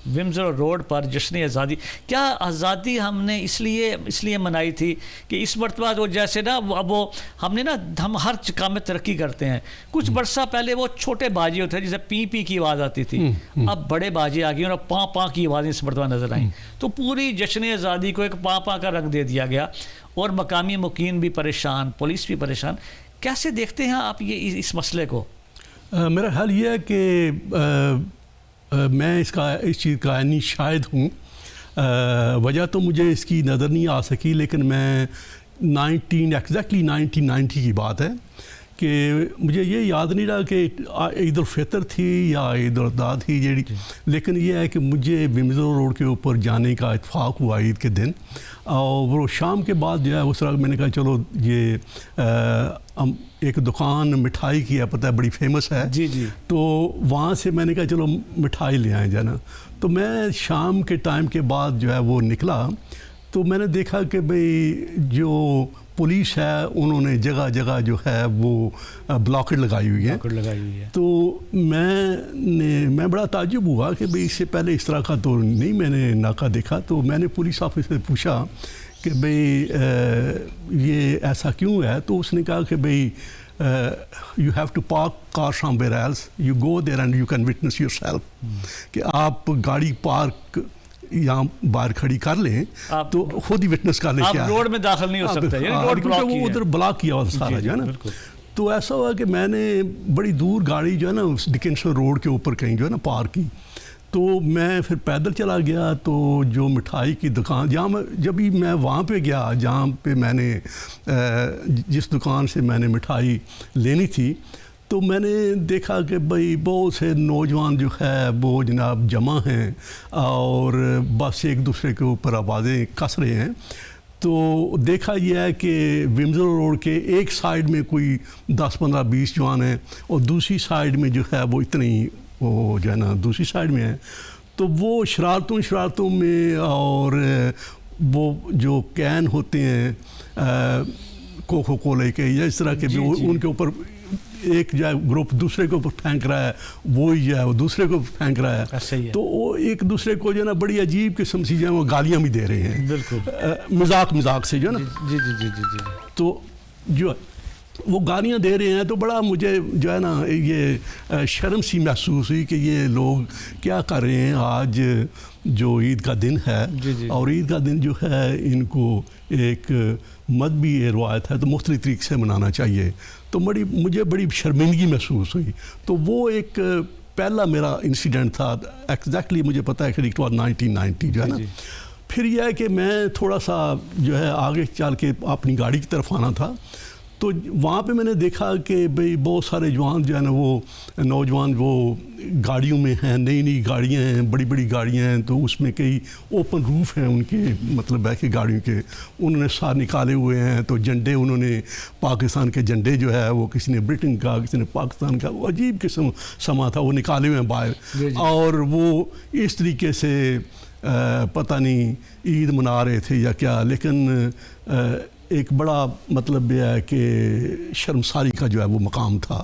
ومزر road پر جشن آزادی. کیا آزادی ہم نے اس لیے منائی تھی کہ اس مرتبہ وہ جیسے نا وہ ہم نے نا ہم ہر کام میں ترقی کرتے ہیں. کچھ برسہ پہلے وہ چھوٹے باجی ہوتے ہیں جسے پی پی کی آواز آتی تھی, اب بڑے باجی آ گئی اور پاں پاں کی آوازیں اس مرتبہ نظر آئیں. تو پوری جشن آزادی کو ایک پاں پاں کا رنگ دے دیا گیا اور مقامی مقیم بھی پریشان, پولیس بھی پریشان. کیسے دیکھتے ہیں آپ یہ اس مسئلے کو؟ میرا خیال یہ ہے کہ میں اس چیز کا عینی شاہد ہوں. وجہ تو مجھے اس کی نظر نہیں آ سکی, لیکن میں ایگزیکٹلی 1990 کی بات ہے کہ مجھے یہ یاد نہیں رہا کہ عید الفطر تھی یا عید الاضحیٰ تھی لیکن یہ ہے کہ مجھے ومزر روڈ کے اوپر جانے کا اتفاق ہوا عید کے دن, اور وہ شام کے بعد جو ہے اس وقت میں نے کہا چلو یہ ایک دکان مٹھائی کی ہے, پتہ ہے بڑی فیمس ہے, تو وہاں سے میں نے کہا چلو مٹھائی لے آئیں جانا. تو میں شام کے ٹائم کے بعد جو ہے وہ نکلا تو میں نے دیکھا کہ بھئی جو پولیس ہے انہوں نے جگہ جگہ جو ہے وہ بلاکٹ لگائی ہوئی ہے. تو میں بڑا تعجب ہوا کہ بھئی اس سے پہلے اس طرح کا تو نہیں میں نے ناکہ دیکھا. تو میں نے پولیس آفیسر سے پوچھا کہ بھئی یہ ایسا کیوں ہے؟ تو اس نے کہا کہ بھئی you have to park car somewhere else, you go there and you can witness yourself. کہ آپ گاڑی پارک یہاں باہر کھڑی کر لیں تو خود ہی وٹنس کر لیں. آپ روڈ میں داخل نہیں ہو سکتے, وہ ادھر بلاک کیا ہوا سارا جو ہے نا. تو ایسا ہوا کہ میں نے بڑی دور گاڑی جو ہے نا ڈکنسن روڈ کے اوپر کہیں جو ہے نا پارک کی, تو میں پھر پیدل چلا گیا. تو جو مٹھائی کی دکان جب ہی میں وہاں پہ گیا جہاں پہ میں نے جس دکان سے میں نے مٹھائی لینی تھی, تو میں نے دیکھا کہ بھئی بہت سے نوجوان جو ہے وہ جناب جمع ہیں اور بس ایک دوسرے کے اوپر آوازیں کس رہے ہیں. تو دیکھا یہ ہے کہ ومزر روڈ کے ایک سائیڈ میں کوئی 10-15-20 جوان ہیں اور دوسری سائیڈ میں جو ہے وہ اتنے ہی وہ جو ہے نا دوسری سائیڈ میں ہیں. تو وہ شرارتوں میں اور وہ جو کین ہوتے ہیں کوکو کولے کے یا اس طرح کے ان کے اوپر ایک جو ہے گروپ دوسرے کے اوپر پھینک رہا ہے, وہی جو ہے وہ دوسرے کو پھینک رہا ہے. تو وہ ایک دوسرے کو جو ہے نا بڑی عجیب قسم سے جو ہے وہ گالیاں بھی دے رہے ہیں, بالکل مذاق سے جو ہے نا. تو جو وہ گالیاں دے رہے ہیں تو بڑا مجھے جو ہے نا یہ شرم سی محسوس ہوئی کہ یہ لوگ کیا کر رہے ہیں آج جو عید کا دن ہے. اور عید کا دن جو ہے ان کو ایک مذہبی روایت ہے تو مختلف طریقے سے منانا چاہیے. تو مجھے بڑی شرمندگی محسوس ہوئی. تو وہ ایک پہلا میرا انسیڈنٹ تھا, ایگزیکٹلی مجھے پتہ ہے کہ 1990 جو ہے نا. پھر یہ ہے کہ میں تھوڑا سا جو ہے آگے چل کے اپنی گاڑی کی طرف آنا تھا, تو وہاں پہ میں نے دیکھا کہ بھئی بہت سارے جوان جو ہے نا وہ نوجوان وہ گاڑیوں میں ہیں, نئی گاڑیاں ہیں, بڑی گاڑیاں ہیں. تو اس میں کئی اوپن روف ہیں ان کے, مطلب ہے کہ گاڑیوں کے انہوں نے ساتھ نکالے ہوئے ہیں. تو جھنڈے انہوں نے پاکستان کے جھنڈے جو ہے وہ کسی نے برٹن کا, کسی نے پاکستان کا, وہ عجیب قسم سما تھا, وہ نکالے ہوئے ہیں باہر. اور وہ اس طریقے سے پتہ نہیں عید منا رہے تھے یا کیا, لیکن ایک بڑا مطلب یہ ہے کہ شرمساری کا جو ہے وہ مقام تھا.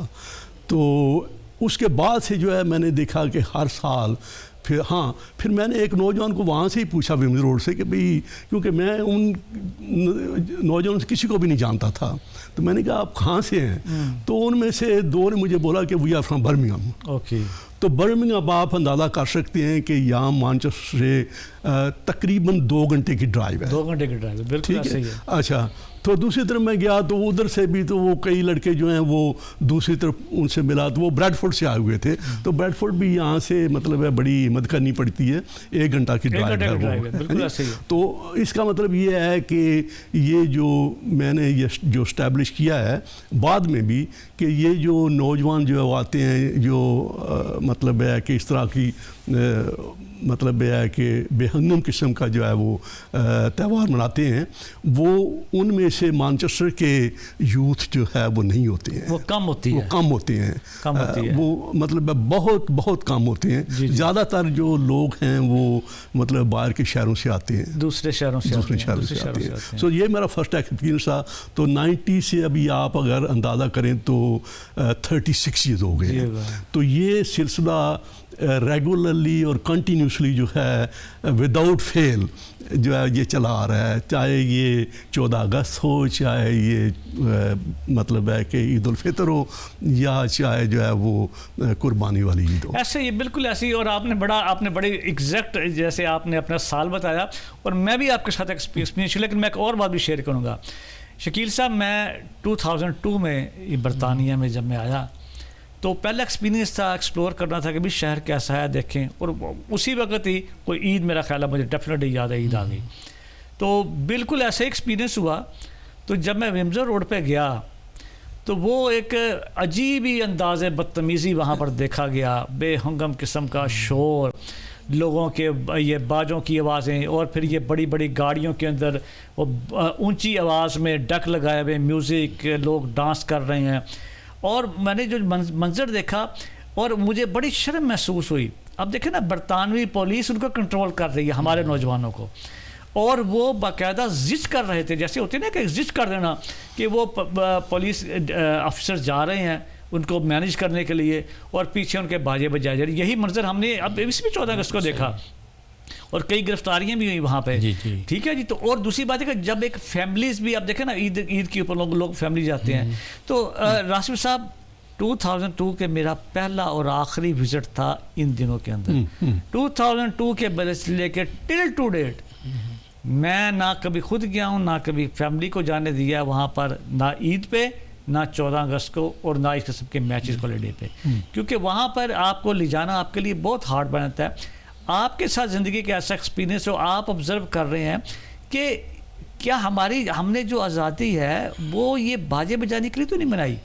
تو اس کے بعد سے جو ہے میں نے دیکھا کہ ہر سال پھر میں نے ایک نوجوان کو وہاں سے ہی پوچھا ومزر روڈ سے کہ بھئی, کیونکہ میں ان نوجوان سے کسی کو بھی نہیں جانتا تھا, تو میں نے کہا آپ کہاں سے ہیں؟ تو ان میں سے دو نے مجھے بولا کہ وی آر فرام برمنگھم. تو برمنگھم آپ اندازہ کر سکتے ہیں کہ یہاں مانچسٹر سے تقریباً 2 گھنٹے کی ڈرائیو ہے. 2 گھنٹے کی ڈرائیو, بالکل صحیح ہے. اچھا, تو دوسری طرف میں گیا تو ادھر سے بھی تو وہ کئی لڑکے جو ہیں وہ دوسری طرف ان سے ملا, تو وہ بریڈ فورڈ سے آئے ہوئے تھے. تو بریڈ فورڈ بھی یہاں سے مطلب ہے بڑی مدد کرنی پڑتی ہے, 1 گھنٹہ کی ڈرائیو ہے. تو اس کا مطلب یہ ہے کہ یہ جو میں نے جو اسٹیبلش کیا ہے بعد میں بھی کہ یہ جو نوجوان جو آتے ہیں جو مطلب ہے کہ اس طرح کی مطلب یہ ہے کہ بے ہنگم قسم کا جو ہے وہ تہوار مناتے ہیں, وہ ان میں سے مانچسٹر کے یوتھ جو ہے وہ نہیں ہوتے ہیں, وہ کم ہوتے ہیں, وہ مطلب بہت کم ہوتے ہیں. زیادہ تر جو لوگ ہیں وہ مطلب باہر کے شہروں سے آتے ہیں, دوسرے شہروں سے آتے ہیں. سو یہ میرا فرسٹ ایکسپیرینس تھا. تو 90 سے ابھی آپ اگر اندازہ کریں تو 36 ایئرز ہو گئے. تو یہ سلسلہ ریگولرلی اور کنٹینیوسلی جو ہے وداؤٹ فیل جو ہے یہ چلا رہا ہے، چاہے یہ 14 اگست ہو، چاہے یہ مطلب ہے کہ عید الفطر ہو، یا چاہے جو ہے وہ قربانی والی عید ہو. ایسے ہی بالکل ایسے ہی. اور آپ نے بڑی ایگزیکٹ جیسے آپ نے اپنا سال بتایا، اور میں بھی آپ کے ساتھ ایکسپیرینس، لیکن میں ایک اور بات بھی شیئر کروں گا. شکیل صاحب، میں 2002 میں برطانیہ میں جب میں آیا تو پہلا ایکسپیرینس تھا ایکسپلور کرنا تھا کہ بھی شہر کیسا ہے دیکھیں. اور اسی وقت ہی کوئی عید میرا خیال ہے مجھے ڈیفینیٹلی یاد ہے، عید آ گئی. تو بالکل ایسا ایکسپیرینس ہوا. تو جب میں ونڈسر روڈ پہ گیا تو وہ ایک عجیب ہی انداز بدتمیزی وہاں پر دیکھا گیا. بے ہنگم قسم کا شور، لوگوں کے یہ باجوں کی آوازیں، اور پھر یہ بڑی بڑی گاڑیوں کے اندر وہ اونچی آواز میں ڈک لگائے ہوئے میوزک، لوگ ڈانس کر رہے ہیں. اور میں نے جو منظر دیکھا اور مجھے بڑی شرم محسوس ہوئی. اب دیکھیں نا، برطانوی پولیس ان کو کنٹرول کر رہی ہے ہمارے نوجوانوں کو، اور وہ باقاعدہ زج کر رہے تھے، جیسے ہوتے ہیں نا کہ زج کر دینا کہ وہ پولیس افسر جا رہے ہیں ان کو مینیج کرنے کے لیے، اور پیچھے ان کے باجے بجائے جا رہے. یہی منظر ہم نے اب اس بھی 14 اگست کو دیکھا، اور کئی گرفتاریاں بھی ہوئی وہاں پہ. ٹھیک ہے جی. تو اور دوسری بات ہے کہ جب ایک فیملیز بھی، اب دیکھیں نا عید کے اوپر لوگ فیملی جاتے ہیں. تو راشد صاحب، 2002 کے میرا پہلا اور آخری وزٹ تھا ان دنوں کے اندر. 2002 کے برس لے کے ٹل ٹو ڈیٹ میں نہ کبھی خود گیا ہوں، نہ کبھی فیملی کو جانے دیا وہاں پر، نہ عید پہ، نہ 14 اگست کو، اور نہ اس قسم کے میچز والے ڈے پہ. کیونکہ وہاں پر آپ کو لے جانا آپ کے لیے بہت ہارڈ بنتا ہے. آپ کے ساتھ زندگی کا ایسا ایکسپیرینس ہو، آپ آبزرو کر رہے ہیں کہ کیا ہم نے جو آزادی ہے وہ یہ باجے بجانے کے لیے تو نہیں بنائی.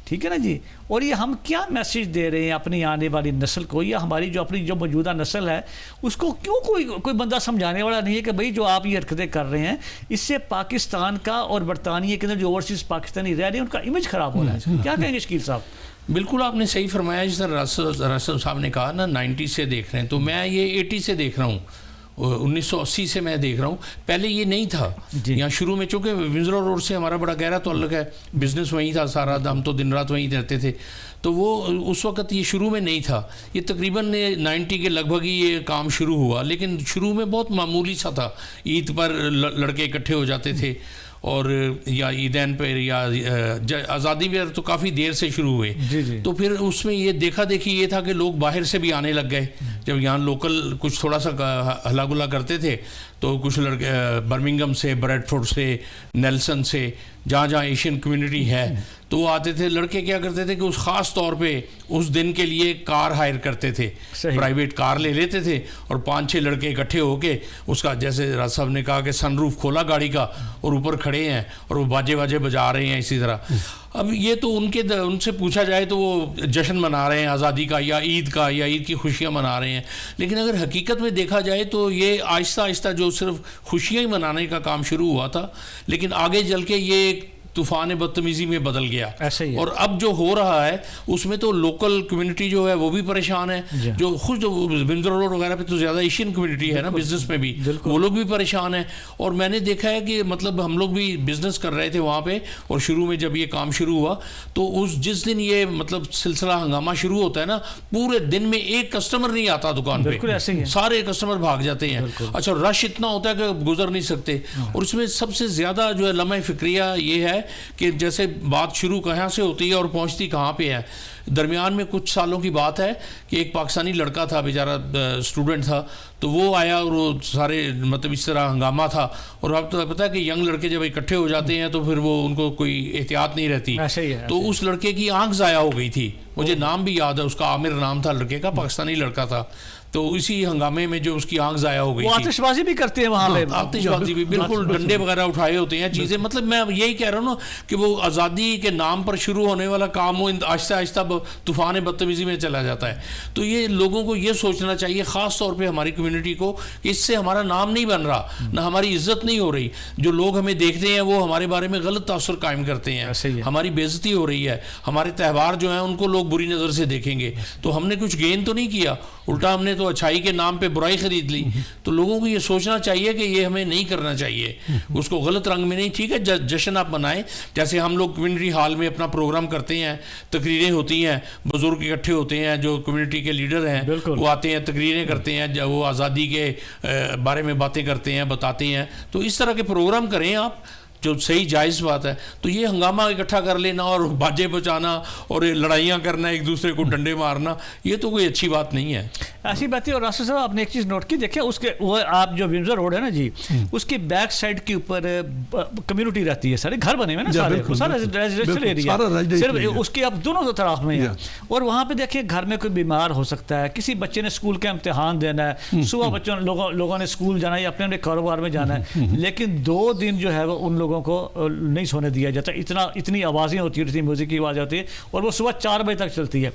ٹھیک ہے نا جی. اور یہ ہم کیا میسیج دے رہے ہیں اپنی آنے والی نسل کو، یا ہماری جو اپنی جو موجودہ نسل ہے اس کو کیوں کوئی بندہ سمجھانے والا نہیں ہے کہ بھئی جو آپ یہ حرکتیں کر رہے ہیں اس سے پاکستان کا اور برطانیہ کے اندر جو اوورسیز پاکستانی رہ رہے ہیں ان کا امیج خراب ہو رہا ہے. کیا کہیں گے شکیل صاحب؟ بالکل آپ نے صحیح فرمایا. جس طرح راسل صاحب نے کہا نا 90 سے دیکھ رہے ہیں، تو میں یہ 80 سے دیکھ رہا ہوں، 1980 سے میں دیکھ رہا ہوں. پہلے یہ نہیں تھا یہاں شروع میں، چونکہ ونڈسر روڈ سے ہمارا بڑا گہرا تعلق ہے، بزنس وہیں تھا سارا، ہم تو دن رات وہیں رہتے تھے. تو وہ اس وقت یہ شروع میں نہیں تھا. یہ تقریباً 90 کے لگ بھگ ہی یہ کام شروع ہوا، لیکن شروع میں بہت معمولی سا تھا. عید پر لڑکے اکٹھے ہو جاتے تھے، اور یا عیدین پر، یا آزادی پر تو کافی دیر سے شروع ہوئے. تو پھر اس میں یہ دیکھا دیکھی یہ تھا کہ لوگ باہر سے بھی آنے لگ گئے. جب یہاں لوکل کچھ تھوڑا سا ہلا گلا کرتے تھے تو کچھ لڑکے برمنگم سے، بریڈ فورڈ سے، نیلسن سے، جہاں جہاں ایشین کمیونٹی ہے تو وہ آتے تھے. لڑکے کیا کرتے تھے کہ اس خاص طور پہ اس دن کے لیے کار ہائر کرتے تھے، پرائیویٹ کار لے لیتے تھے، اور 5-6 لڑکے اکٹھے ہو کے اس کا، جیسے راج صاحب نے کہا کہ سن روف کھولا گاڑی کا اور اوپر کھڑے ہیں اور وہ باجے بجا رہے ہیں اسی طرح. اب یہ تو ان سے پوچھا جائے تو وہ جشن منا رہے ہیں آزادی کا، یا عید کا، یا عید کی خوشیاں منا رہے ہیں. لیکن اگر حقیقت میں دیکھا جائے تو یہ آہستہ آہستہ جو صرف خوشیاں ہی منانے کا کام شروع ہوا تھا، لیکن آگے چل کے یہ ایک طوفان بدتمیزی میں بدل گیا. اور اب جو ہو رہا ہے اس میں تو لوکل کمیونٹی جو ہے وہ بھی پریشان ہے. جو خود ونڈسر روڈ وغیرہ پہ تو زیادہ ایشین کمیونٹی ہے نا بزنس میں بھی، وہ لوگ بھی پریشان ہیں. اور میں نے دیکھا ہے کہ مطلب ہم لوگ بھی بزنس کر رہے تھے وہاں پہ، اور شروع میں جب یہ کام شروع ہوا تو جس دن یہ مطلب سلسلہ ہنگامہ شروع ہوتا ہے نا، پورے دن میں ایک کسٹمر نہیں آتا دکان پہ، سارے کسٹمر بھاگ جاتے ہیں. اچھا، رش اتنا ہوتا ہے کہ گزر نہیں سکتے. اور اس میں سب سے زیادہ جو ہے لمحہ فکریہ یہ ہے کہ جیسے بات شروع کہاں سے ہوتی ہے اور پہنچتی کہاں پہ ہے. درمیان میں کچھ سالوں کی بات ہے کہ ایک پاکستانی لڑکا تھا، بیچارہ اسٹوڈنٹ تھا، تو وہ آیا اور وہ سارے مطلب اس طرح ہنگامہ تھا. اور اب تو پتہ ہے کہ ینگ لڑکے جب اکٹھے ہو جاتے ہیں تو پھر وہ ان کو کوئی احتیاط نہیں رہتی. تو اس لڑکے کی آنکھ ضائع ہو گئی تھی. مجھے نام بھی یاد ہے، اس کا عامر نام تھا لڑکے کا، پاکستانی لڑکا تھا. تو اسی ہنگامے میں جو اس کی آنکھ ضائع ہو گئی تھی. آتش بازی بھی کرتے ہیں وہاں پہ، آتش بازی بھی، بالکل ڈنڈے وغیرہ اٹھائے ہوتے ہیں چیزیں. مطلب میں یہی کہہ رہا ہوں نا کہ وہ آزادی کے نام پر شروع ہونے والا کام وہ آہستہ آہستہ طوفان بدتمیزی میں چلا جاتا ہے. تو یہ لوگوں کو یہ سوچنا چاہیے، خاص طور پہ ہماری کمیونٹی کو، کہ اس سے ہمارا نام نہیں بن رہا، نہ ہماری عزت نہیں ہو رہی. جو لوگ ہمیں دیکھتے ہیں وہ ہمارے بارے میں غلط تاثر قائم کرتے ہیں، ہماری بے عزتی ہو رہی ہے. ہمارے تہوار جو ہیں ان کو لوگ لوگ بری نظر سے دیکھیں گے. تو ہم نے کچھ گین تو نہیں کیا, الٹا ہم نے تو اچھائی کے نام پہ برائی خرید لی. تو لوگوں کو یہ سوچنا چاہیے کہ یہ ہمیں نہیں کرنا چاہیے, اس کو غلط رنگ میں نہیں. ٹھیک ہے, جشن آپ منائیں, جیسے ہم لوگ کمیونٹی ہال میں اپنا پروگرام کرتے ہیں, تقریریں ہوتی ہیں, بزرگ اکٹھے ہوتے ہیں, جو کمیونٹی کے لیڈر ہیں وہ آتے ہیں, تقریریں کرتے ہیں, جب وہ آزادی کے بارے میں باتیں کرتے ہیں, بتاتے ہیں. تو اس طرح کے پروگرام کریں آپ, جو صحیح جائز بات ہے. تو یہ ہنگامہ اکٹھا کر لینا اور باجے بچانا اور لڑائیاں کرنا, ایک دوسرے کو ڈنڈے مارنا, یہ تو کوئی اچھی بات نہیں ہے. ایسی بات ہے. اور راشد صاحب آپ نے ایک چیز نوٹ کی, دیکھیں اس کے وہ آپ جو ونزر روڈ ہے نا جی, اس کی بیک سائڈ کے اوپر کمیونٹی رہتی ہے, سارے گھر بنے ہوئے نا, سارا ریزیڈینشیل ایریا, صرف اس کی اب دونوں طرف میں ہے. اور وہاں پہ دیکھیں گھر میں کوئی بیمار ہو سکتا ہے, کسی بچے نے اسکول کا امتحان دینا ہے, صبح بچوں لوگوں نے اسکول جانا ہے یا اپنے کاروبار میں جانا ہے, لیکن 2 دن جو ہے وہ ان لوگوں کو نہیں سونے دیا جاتا. اتنی آوازیں ہوتی ہیں, اتنی میوزک کی آوازیں ہوتی ہے, اور وہ صبح 4 بجے تک چلتی ہے.